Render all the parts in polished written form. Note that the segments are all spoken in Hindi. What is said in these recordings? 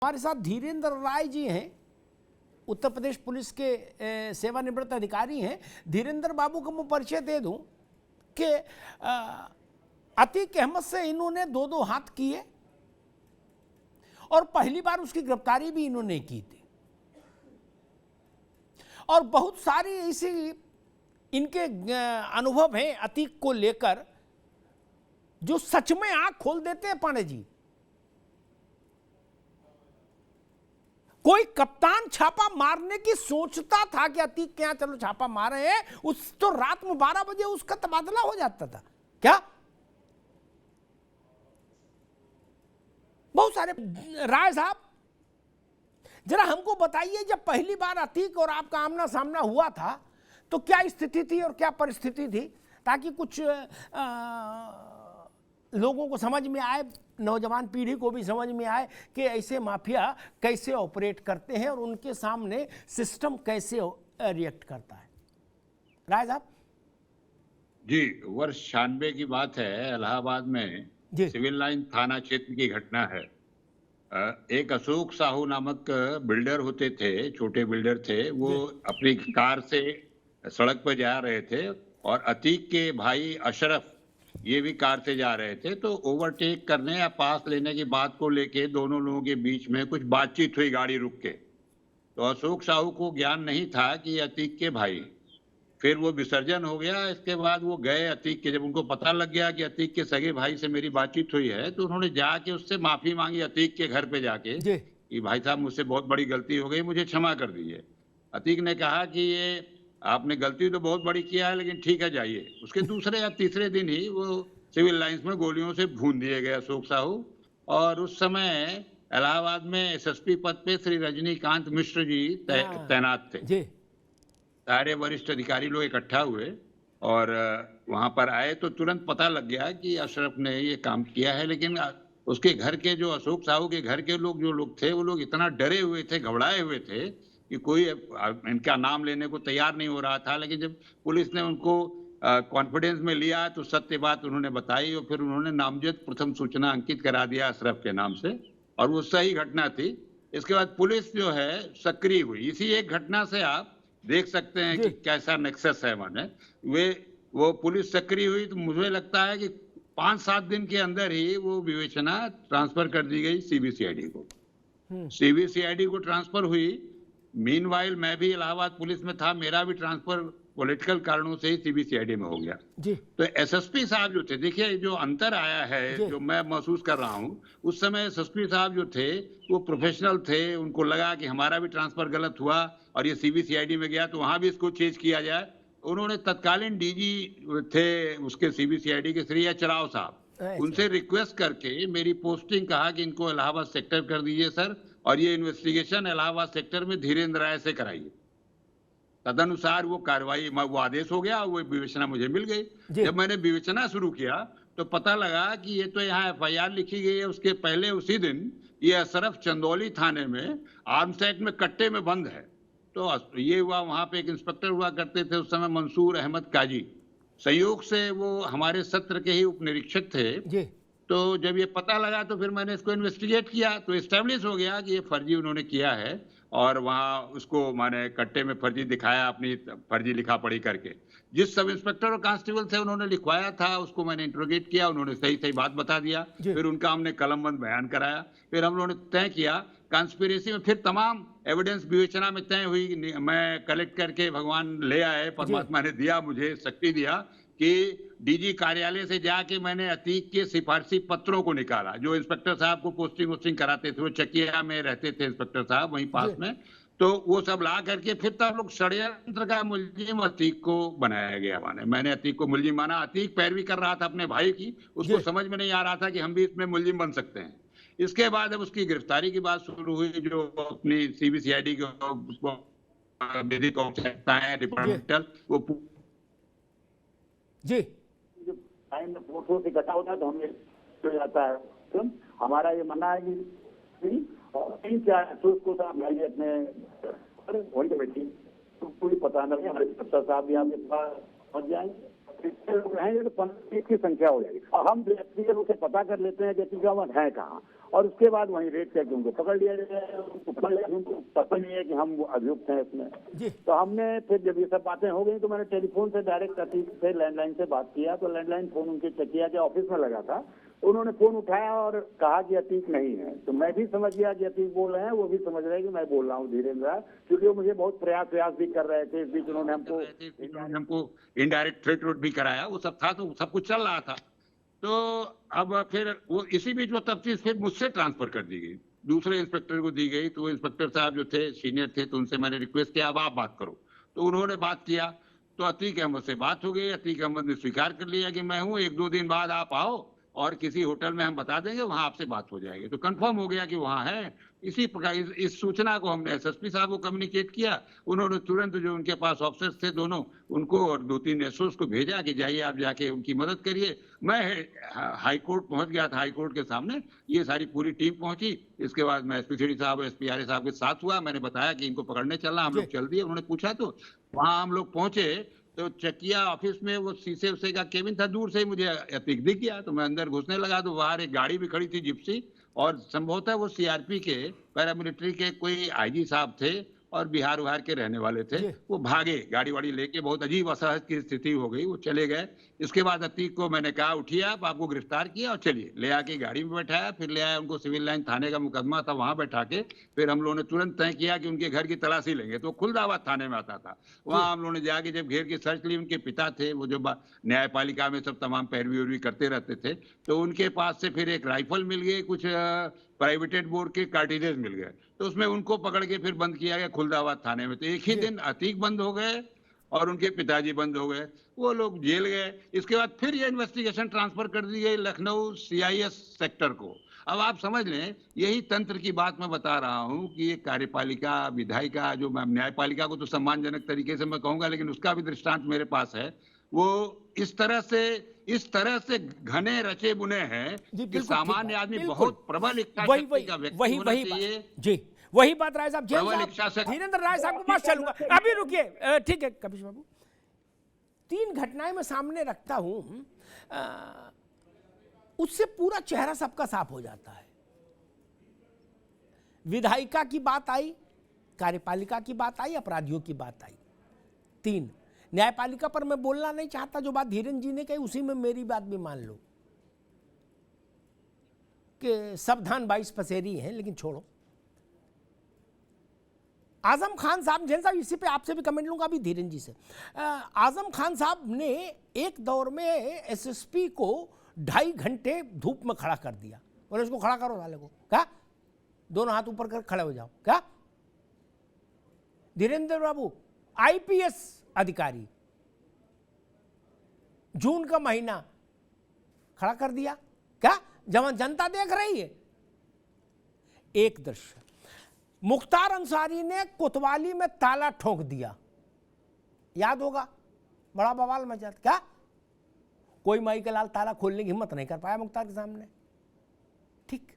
हमारे साथ धीरेन्द्र राय जी हैं, उत्तर प्रदेश पुलिस के सेवानिवृत्त अधिकारी हैं। धीरेन्द्र बाबू को मैं परिचय दे दूं कि अतीक अहमद से इन्होंने दो हाथ किए और पहली बार उसकी गिरफ्तारी भी इन्होंने की थी और बहुत सारी ऐसी इनके अनुभव हैं अतीक को लेकर जो सच में आंख खोल देते हैं। पांडे जी, कोई कप्तान छापा मारने की सोचता था कि अतीक के यहां चलो छापा मारे हैं, उस तो रात में 12 बजे उसका तबादला हो जाता था क्या? बहुत सारे। राय साहब, जरा हमको बताइए, जब पहली बार अतीक और आपका आमना सामना हुआ था तो क्या स्थिति थी और क्या परिस्थिति थी, ताकि कुछ लोगों को समझ में आए, नौजवान पीढ़ी को भी समझ में आए कि ऐसे माफिया कैसे ऑपरेट करते हैं और उनके सामने सिस्टम कैसे रिएक्ट करता है। राय साहब जी, वर्ष 96 की बात है। इलाहाबाद में सिविल लाइन थाना क्षेत्र की घटना है। एक अशोक साहू नामक बिल्डर होते थे, छोटे बिल्डर थे। वो अपनी कार से सड़क पर जा रहे थे और अतीक के भाई अशरफ ये भी कार से जा रहे थे। तो ओवरटेक करने या पास लेने की बात को लेके दोनों लोगों के बीच में कुछ बातचीत हुई गाड़ी रुक के। तो अशोक साहू को ज्ञान नहीं था कि अतीक के भाई। फिर वो विसर्जन हो गया। इसके बाद वो गए अतीक के, जब उनको पता लग गया कि अतीक के सगे भाई से मेरी बातचीत हुई है, तो उन्होंने जाके उससे माफी मांगी अतीक के घर पे जाके कि भाई साहब मुझसे बहुत बड़ी गलती हो गई, मुझे क्षमा कर दीजिए। अतीक ने कहा कि ये आपने गलती तो बहुत बड़ी किया है, लेकिन ठीक है जाइए। उसके दूसरे या तीसरे दिन ही वो सिविल लाइंस में गोलियों से भून दिए गए अशोक साहू। और उस समय इलाहाबाद में एसएसपी पद पे श्री रजनीकांत मिश्र जी तैनात थे। सारे वरिष्ठ अधिकारी लोग इकट्ठा हुए और वहां पर आए तो तुरंत पता लग गया कि अशरफ ने ये काम किया है। लेकिन उसके घर के, जो अशोक साहू के घर के लोग, जो लोग थे, वो लोग इतना डरे हुए थे, घबराए हुए थे कि कोई इनका नाम लेने को तैयार नहीं हो रहा था। लेकिन जब पुलिस ने उनको कॉन्फिडेंस में लिया तो सत्य बात उन्होंने बताई और फिर उन्होंने नामजद प्रथम सूचना अंकित करा दिया अशरफ के नाम से, और वो सही घटना थी। इसके बाद पुलिस जो है सक्रिय हुई। इसी एक घटना से आप देख सकते हैं कि कैसा नेक्सस है। माने वो पुलिस सक्रिय हुई तो मुझे लगता है कि 5-7 दिन के अंदर ही वो विवेचना ट्रांसफर कर दी गई सीबीसीआईडी को। सीबीसीआईडी को ट्रांसफर हुई। मीनवाइल मैं भी इलाहाबाद पुलिस में था, मेरा भी ट्रांसफर पॉलिटिकल कारणों से ही सीबीसीआईडी में हो गया। तो एसएसपी साहब जो थे, देखिए जो अंतर आया है जो मैं महसूस कर रहा हूं, उस समय एसएसपी साहब जो थे वो प्रोफेशनल थे। उनको लगा कि हमारा भी ट्रांसफर गलत हुआ और ये सीबीसीआईडी में गया तो वहां भी इसको चेंज किया जाए। उन्होंने तत्कालीन डीजी थे उसके सीबीसीआईडी के श्री एच राव साहब, उनसे रिक्वेस्ट करके मेरी पोस्टिंग कहा कि इनको इलाहाबाद सेक्टर कर दीजिए सर, और ये इन्वेस्टिगेशन इलाहाबाद सेक्टर में धीरेन्द्र राय से कराइए। तदनुसार वो कार्रवाई, वो आदेश हो गया, वो विवेचना मुझे मिल गई। जब मैंने विवेचना शुरू किया तो पता लगा कि ये तो यहाँ एफआईआर लिखी गई है, उसके पहले उसी दिन ये अशरफ चंदौली थाने में आर्म्स एक्ट में कट्टे में बंद है। तो ये हुआ, वहां पे एक इंस्पेक्टर हुआ करते थे उस समय, मंसूर अहमद काजी, संयोग से वो हमारे सत्र के ही उप निरीक्षक थे। तो जब ये पता लगा तो फिर मैंने इसको इन्वेस्टिगेट किया तो एस्टेब्लिश हो गया कि ये फर्जी उन्होंने किया है, और वहां उसको माने कट्टे में फर्जी दिखाया, अपनी फर्जी लिखा पढ़ी करके। जिस सब इंस्पेक्टर और कांस्टेबल थे उन्होंने लिखवाया था, उसको मैंने इंट्रोगेट किया, उन्होंने सही सही बात बता दिया। फिर उनका हमने कलमबंद बयान कराया। फिर हम लोगों ने तय किया कॉन्स्पिरेसी में, फिर तमाम एविडेंस विवेचना में तय हुई। मैं कलेक्ट करके भगवान ले आए, परमात्मा ने दिया, मुझे शक्ति दिया कि डीजी कार्यालय से जाके मैंने अतीक के सिफारसी पत्रों को निकाला। जो इंस्पेक्टर साहब को पोस्टिंग कराते थे, वो चकिया में रहते थे इंस्पेक्टर साहब वहीं पास में, तो वो सब ला करके फिर तब लोग षड्यंत्र का मुलजिम अतीक को बनाया गया। मैंने अतीक को मुलजिम माना। अतीक पैरवी कर रहा था अपने भाई की, उसको समझ में नहीं आ रहा था कि हम भी इसमें मुलजिम बन सकते हैं। इसके बाद जब उसकी गिरफ्तारी की बात शुरू हुई, जो अपनी सीबीसीआईडी विधिक औपचारिकताएं है डिपार्टमेंटल, वो टाइम में फोटो से इकट्ठा होता है तो हमें हो जाता है। तो हमारा ये मानना है कि और क्या उसको भाई अपने वही बैठी तो कोई पता नहीं, हमारे सत्ता साहब भी आपके पास पहुंच जाएंगे। इतने लोग रहेंगे तो 15 की संख्या हो जाएगी और हम व्यक्तिगत रूप से पता कर लेते हैं कि वो है कहाँ और उसके बाद वहीं रेड करके उनको पकड़ लिया जाए। उनको पकड़ लिया, उनको पता नहीं है कि हम अभियुक्त हैं इसमें। तो हमने फिर जब ये सब बातें हो गई तो मैंने टेलीफोन से डायरेक्ट अतीक से लैंडलाइन से बात किया। तो लैंडलाइन फोन उनके चकिया के ऑफिस में लगा था। उन्होंने फोन उठाया और कहा कि अतीक नहीं है। तो मैं भी समझ गया कि अतीक बोल रहे हैं, वो भी समझ रहे हैं कि मैं बोल रहा हूँ धीरेन्द्र, क्योंकि वो मुझे बहुत प्रयास भी कर रहे थे। इस बीच उन्होंने हमको इनडायरेक्ट थ्रेट भी कराया, वो सब था, तो सब कुछ चल रहा था। तो अब फिर वो इसी बीच वो तफ्तीश फिर मुझसे ट्रांसफर कर दी गई, दूसरे इंस्पेक्टर को दी गई। तो इंस्पेक्टर साहब जो थे सीनियर थे, तो उनसे मैंने रिक्वेस्ट किया अब आप बात करो। तो उन्होंने बात किया, तो अतीक अहमद से बात हो गई। अतीक अहमद ने स्वीकार कर लिया कि मैं हूँ, 1-2 दिन बाद आप आओ और किसी होटल में हम बता देंगे, वहां आपसे बात हो जाएगी। तो कंफर्म हो गया कि वहां है। इसी प्रकार इस सूचना को हमने एसएसपी साहब को कम्युनिकेट किया। उन्होंने तुरंत जो उनके पास ऑफिसर्स थे दोनों, उनको और 2-3 एसओस को भेजा कि जाइए आप जाके उनकी मदद करिए। मैं हाई कोर्ट पहुंच गया था। हाई कोर्ट के सामने ये सारी पूरी टीम पहुंची। इसके बाद मैं एसपी साहब, एसपी आर्य साहब के साथ हुआ। मैंने बताया कि इनको पकड़ने चलना, हम लोग चल दिए। उन्होंने पूछा तो वहां हम लोग पहुंचे तो चकिया ऑफिस में वो शीशे उसे का केबिन था, दूर से मुझे अतीक दिख गया। तो मैं अंदर घुसने लगा तो बाहर एक गाड़ी भी खड़ी थी, जिप्सी, और संभवतः वो सीआरपी के पैरामिलिट्री के कोई आईजी साहब थे और बिहार के रहने वाले थे। वो भागे गाड़ी वाड़ी लेके, बहुत अजीब असहज की स्थिति हो गई, वो चले गए। इसके बाद अतीक को मैंने कहा उठिए आप, आपको गिरफ्तार किया और चलिए। ले आके गाड़ी में बैठाया, फिर ले आया उनको सिविल लाइन थाने का मुकदमा था वहां बैठा के। फिर हम लोगों ने तुरंत तय किया कि उनके घर की तलाशी लेंगे। तो खुलदाबाद थाने में आता था, वहां हम लोगों ने जाके जब घेर की सर्च ली, उनके पिता थे वो जो न्यायपालिका में सब तमाम पैरवी उरवी करते रहते थे, तो उनके पास से फिर एक राइफल मिल गई, कुछ प्राइवेटेड बोर्ड के कार्टिजेज मिल गए। तो उसमें उनको पकड़ के फिर बंद किया गया खुलदाबाद थाने में। तो एक ही दिन अतीक बंद हो गए और उनके पिताजी बंद हो गए, वो लोग जेल गए। इसके बाद फिर ये इन्वेस्टिगेशन ट्रांसफर कर दी गई लखनऊ सीआईएस सेक्टर को। अब आप समझ लें, यही तंत्र की बात मैं बता रहा हूं कि ये कार्यपालिका, विधायिका, जो न्यायपालिका को तो सम्मानजनक तरीके से मैं कहूंगा, लेकिन उसका भी दृष्टांत मेरे पास है। वो इस तरह से घने रचे बुने हैं कि सामान्य आदमी बहुत प्रबल इच्छा शक्ति का व्यक्ति होना चाहिए। जी वही बात राय साहब, धीरेन्द्र राय साहब के पास चलूंगा। अभी रुकिए, ठीक है कपिश बाबू। 3 घटनाएं मैं सामने रखता हूं, उससे पूरा चेहरा सबका साफ हो जाता है। विधायिका की बात आई, कार्यपालिका की बात आई, अपराधियों की बात आई। 3 न्यायपालिका पर मैं बोलना नहीं चाहता, जो बात धीरेन्द्र जी ने कही उसी में मेरी बात भी मान लो कि सावधान 22 पसेरी हैं, लेकिन छोड़ो। आजम खान साहब, जैन साहब इसी पे आपसे भी कमेंट लूंगा अभी धीरेन्द्र जी से। आजम खान साहब ने एक दौर में एसएसपी को 2.5 घंटे धूप में खड़ा कर दिया। बोले उसको खड़ा करो साले को, क्या दोनों हाथ ऊपर कर खड़े हो जाओ, क्या धीरेन्द्र बाबू आईपीएस अधिकारी, जून का महीना खड़ा कर दिया, क्या जवान जनता देख रही है। एक दृश्य, मुख्तार अंसारी ने कोतवाली में ताला ठोक दिया, याद होगा, बड़ा बवाल मचा, क्या कोई माई के लाल ताला खोलने की हिम्मत नहीं कर पाया मुख्तार के सामने। ठीक।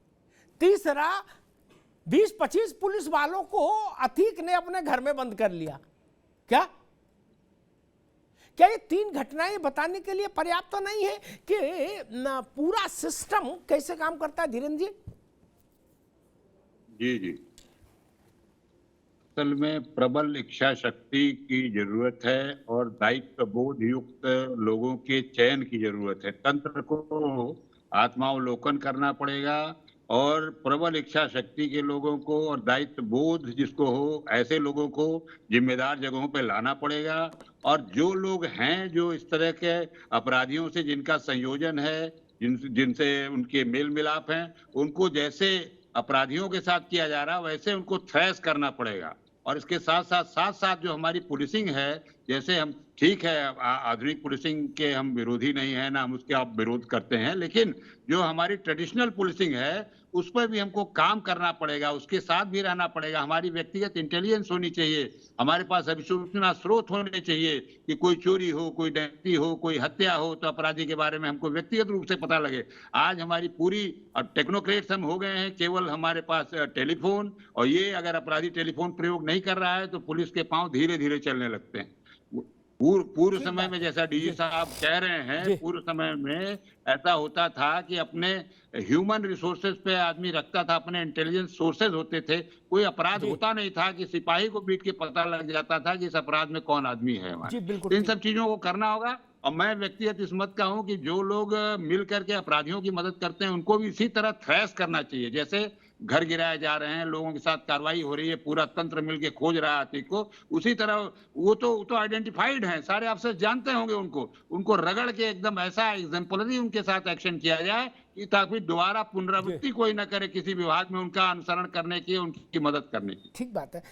तीसरा, 20-25 पुलिस वालों को अतीक ने अपने घर में बंद कर लिया। क्या ये 3 घटनाएं बताने के लिए पर्याप्त तो नहीं है कि पूरा सिस्टम कैसे काम करता है धीरेन्द्र जी? जी असल में प्रबल इच्छा शक्ति की जरूरत है और दायित्व बोध युक्त लोगों के चयन की जरूरत है। तंत्र को आत्मावलोकन करना पड़ेगा और प्रबल इच्छा शक्ति के लोगों को और दायित्व बोध जिसको हो, ऐसे लोगों को जिम्मेदार जगहों पे लाना पड़ेगा। और जो लोग हैं जो इस तरह के अपराधियों से जिनका संयोजन है, जिनसे उनके मेल मिलाप हैं, उनको जैसे अपराधियों के साथ किया जा रहा वैसे उनको थ्रेस करना पड़ेगा। और इसके साथ जो हमारी पुलिसिंग है, जैसे हम ठीक है आधुनिक पुलिसिंग के हम विरोधी नहीं है ना, हम उसके आप विरोध करते हैं, लेकिन जो हमारी ट्रेडिशनल पुलिसिंग है उस पर भी हमको काम करना पड़ेगा, उसके साथ भी रहना पड़ेगा। हमारी व्यक्तिगत इंटेलिजेंस होनी चाहिए, हमारे पास अभिसूचना स्रोत होने चाहिए कि कोई चोरी हो, कोई डकैती हो, कोई हत्या हो तो अपराधी के बारे में हमको व्यक्तिगत रूप से पता लगे। आज हमारी पूरी टेक्नोक्रेट्स हम हो गए हैं, केवल हमारे पास टेलीफोन, और ये अगर अपराधी टेलीफोन प्रयोग नहीं कर रहा है तो पुलिस के पांव धीरे धीरे चलने लगते हैं। पूर्व ठीक समय बात में है। जैसा डीजी जी साहब कह रहे जी हैं, पूर्व समय में ऐसा होता था कि अपने ह्यूमन रिसोर्सेज पे आदमी रखता था, अपने इंटेलिजेंस सोर्सेज होते थे, कोई अपराध जी होता नहीं था कि सिपाही को पीट के पता लग जाता था कि इस अपराध में कौन आदमी है जी हमारे। बिल्कुल तो इन ठीक। सब चीजों को करना होगा। और मैं व्यक्तिगत इस मत का हूं कि जो लोग मिल करके अपराधियों की मदद करते हैं उनको भी इसी तरह थ्रैश करना चाहिए, जैसे घर गिराए जा रहे हैं, लोगों के साथ कार्रवाई हो रही है, पूरा तंत्र मिलके खोज रहा है आतिक को, उसी तरह वो तो आइडेंटिफाइड हैं, सारे अफसर जानते होंगे उनको, उनको रगड़ के एकदम ऐसा एग्जाम्पलरी उनके साथ एक्शन किया जाए कि ताकि दोबारा जी पुनरावृत्ति कोई ना करे किसी विभाग में उनका अनुसरण करने की, उनकी मदद करने की। ठीक बात है।